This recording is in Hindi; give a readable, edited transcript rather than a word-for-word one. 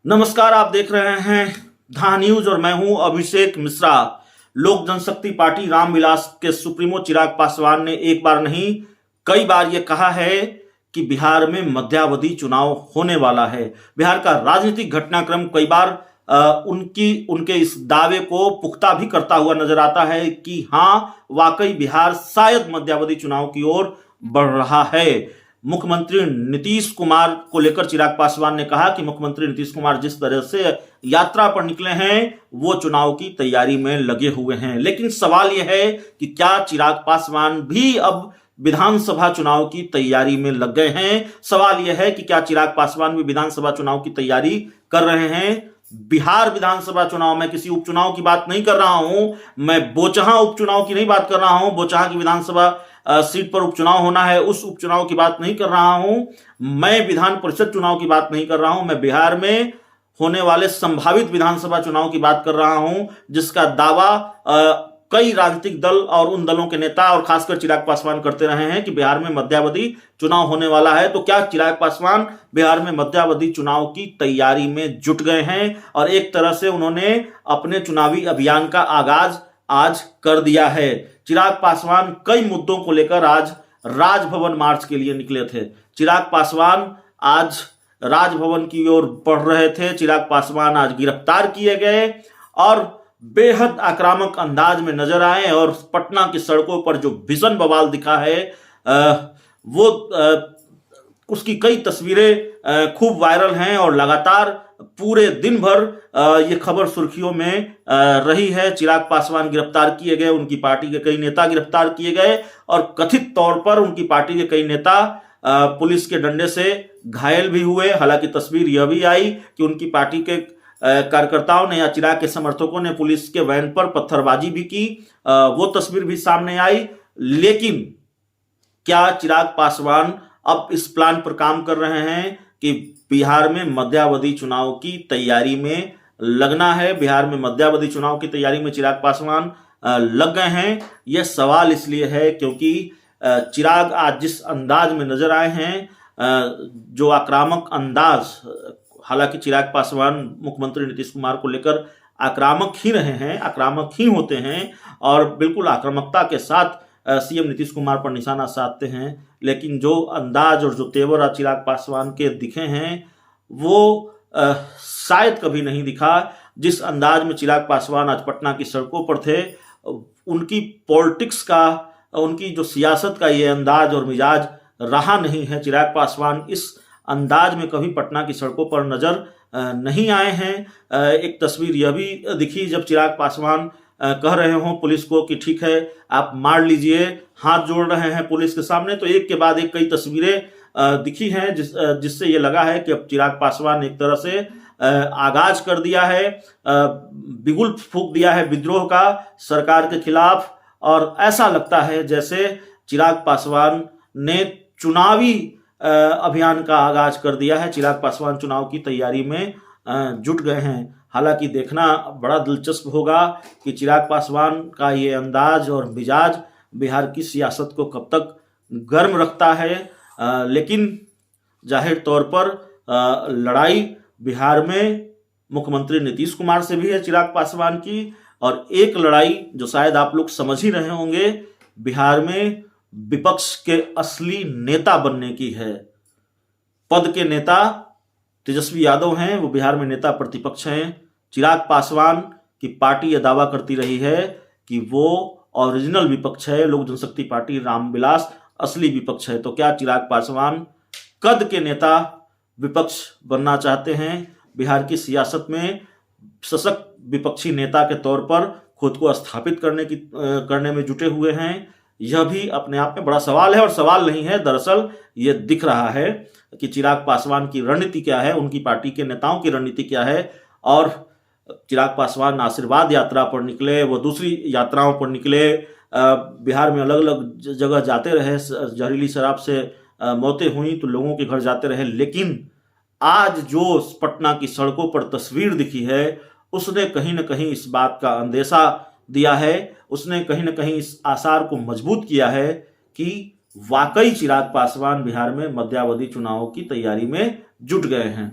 नमस्कार, आप देख रहे हैं धा न्यूज और मैं हूं अभिषेक मिश्रा। लोक जनशक्ति पार्टी रामविलास के सुप्रीमो चिराग पासवान ने एक बार नहीं कई बार यह कहा है कि बिहार में मध्यावधि चुनाव होने वाला है। बिहार का राजनीतिक घटनाक्रम कई बार उनके इस दावे को पुख्ता भी करता हुआ नजर आता है कि हां, वाकई बिहार शायद मध्यावधि चुनाव की ओर बढ़ रहा है। मुख्यमंत्री नीतीश कुमार को लेकर चिराग पासवान ने कहा कि मुख्यमंत्री नीतीश कुमार जिस तरह से यात्रा पर निकले हैं वो चुनाव की तैयारी में लगे हुए हैं। लेकिन सवाल यह है कि क्या चिराग पासवान भी अब विधानसभा चुनाव की तैयारी में लग गए हैं? सवाल यह है कि क्या चिराग पासवान भी विधानसभा चुनाव की तैयारी कर रहे हैं? बिहार विधानसभा चुनाव में किसी उपचुनाव की बात नहीं कर रहा हूं, मैं बोचहां उपचुनाव की नहीं बात कर रहा हूं। बोचहां की विधानसभा सीट पर उपचुनाव होना है, उस उपचुनाव की बात नहीं कर रहा हूं। मैं विधान परिषद चुनाव की बात नहीं कर रहा हूं। मैं बिहार में होने वाले संभावित विधानसभा चुनाव की बात कर रहा हूं, जिसका दावा कई राजनीतिक दल और उन दलों के नेता और खासकर चिराग पासवान करते रहे हैं कि बिहार में मध्यावधि चुनाव होने वाला है। तो क्या चिराग पासवान बिहार में मध्यावधि चुनाव की तैयारी में जुट गए हैं और एक तरह से उन्होंने अपने चुनावी अभियान का आगाज आज कर दिया है? चिराग पासवान कई मुद्दों को लेकर आज राजभवन मार्च के लिए निकले थे। चिराग पासवान आज राजभवन की ओर बढ़ रहे थे। चिराग पासवान आज गिरफ्तार किए गए और बेहद आक्रामक अंदाज में नजर आए और पटना की सड़कों पर जो भीषण बवाल दिखा है वो उसकी कई तस्वीरें खूब वायरल हैं और लगातार पूरे दिन भर ये खबर सुर्खियों में रही है। चिराग पासवान गिरफ्तार किए गए, उनकी पार्टी के कई नेता गिरफ्तार किए गए और कथित तौर पर उनकी पार्टी के कई नेता पुलिस के डंडे से घायल भी हुए। हालांकि तस्वीर यह भी आई कि उनकी पार्टी के कार्यकर्ताओं ने या चिराग के समर्थकों ने पुलिस के वैन पर पत्थरबाजी भी की, वो तस्वीर भी सामने आई। लेकिन क्या चिराग पासवान अब इस प्लान पर काम कर रहे हैं कि बिहार में मध्यावधि चुनाव की तैयारी में लगना है? बिहार में मध्यावधि चुनाव की तैयारी में चिराग पासवान लग गए हैं। यह सवाल इसलिए है क्योंकि चिराग आज जिस अंदाज में नजर आए हैं, जो आक्रामक अंदाज, हालांकि चिराग पासवान मुख्यमंत्री नीतीश कुमार को लेकर आक्रामक ही रहे हैं, आक्रामक ही होते हैं और बिल्कुल आक्रामकता के साथ सीएम नीतीश कुमार पर निशाना साधते हैं। लेकिन जो अंदाज और जो तेवर आज चिराग पासवान के दिखे हैं वो शायद कभी नहीं दिखा। जिस अंदाज में चिराग पासवान आज पटना की सड़कों पर थे, उनकी पॉलिटिक्स का, उनकी जो सियासत का ये अंदाज और मिजाज रहा नहीं है। चिराग पासवान इस अंदाज में कभी पटना की सड़कों पर नजर नहीं आए हैं। एक तस्वीर यह भी दिखी जब चिराग पासवान कह रहे हों पुलिस को कि ठीक है आप मार लीजिए, हाथ जोड़ रहे हैं पुलिस के सामने। तो एक के बाद एक कई तस्वीरें दिखी हैं जिससे ये लगा है कि अब चिराग पासवान ने एक तरह से आगाज कर दिया है, बिगुल फूंक दिया है विद्रोह का सरकार के खिलाफ। और ऐसा लगता है जैसे चिराग पासवान ने चुनावी अभियान का आगाज कर दिया है। चिराग पासवान चुनाव की तैयारी में जुट गए हैं। हालांकि देखना बड़ा दिलचस्प होगा कि चिराग पासवान का ये अंदाज और मिजाज बिहार की सियासत को कब तक गर्म रखता है। लेकिन जाहिर तौर पर लड़ाई बिहार में मुख्यमंत्री नीतीश कुमार से भी है चिराग पासवान की, और एक लड़ाई जो शायद आप लोग समझ ही रहे होंगे, बिहार में विपक्ष के असली नेता बनने की है। पद के नेता तेजस्वी यादव हैं, वो बिहार में नेता प्रतिपक्ष हैं। चिराग पासवान की पार्टी यह दावा करती रही है कि वो ओरिजिनल विपक्ष है, लोक जनशक्ति पार्टी रामविलास असली विपक्ष है। तो क्या चिराग पासवान कद के नेता विपक्ष बनना चाहते हैं? बिहार की सियासत में सशक्त विपक्षी नेता के तौर पर खुद को स्थापित करने में जुटे हुए हैं? यह भी अपने आप में बड़ा सवाल है और सवाल नहीं है, दरअसल ये दिख रहा है कि चिराग पासवान की रणनीति क्या है, उनकी पार्टी के नेताओं की रणनीति क्या है। और चिराग पासवान आशीर्वाद यात्रा पर निकले, वो दूसरी यात्राओं पर निकले, बिहार में अलग अलग जगह जाते रहे, जहरीली शराब से मौतें हुई तो लोगों के घर जाते रहे। लेकिन आज जो पटना की सड़कों पर तस्वीर दिखी है उसने कहीं ना कहीं इस बात का अंदेशा दिया है, उसने कहीं ना कहीं इस आसार को मजबूत किया है कि वाकई चिराग पासवान बिहार में मध्यावधि चुनावों की तैयारी में जुट गए हैं।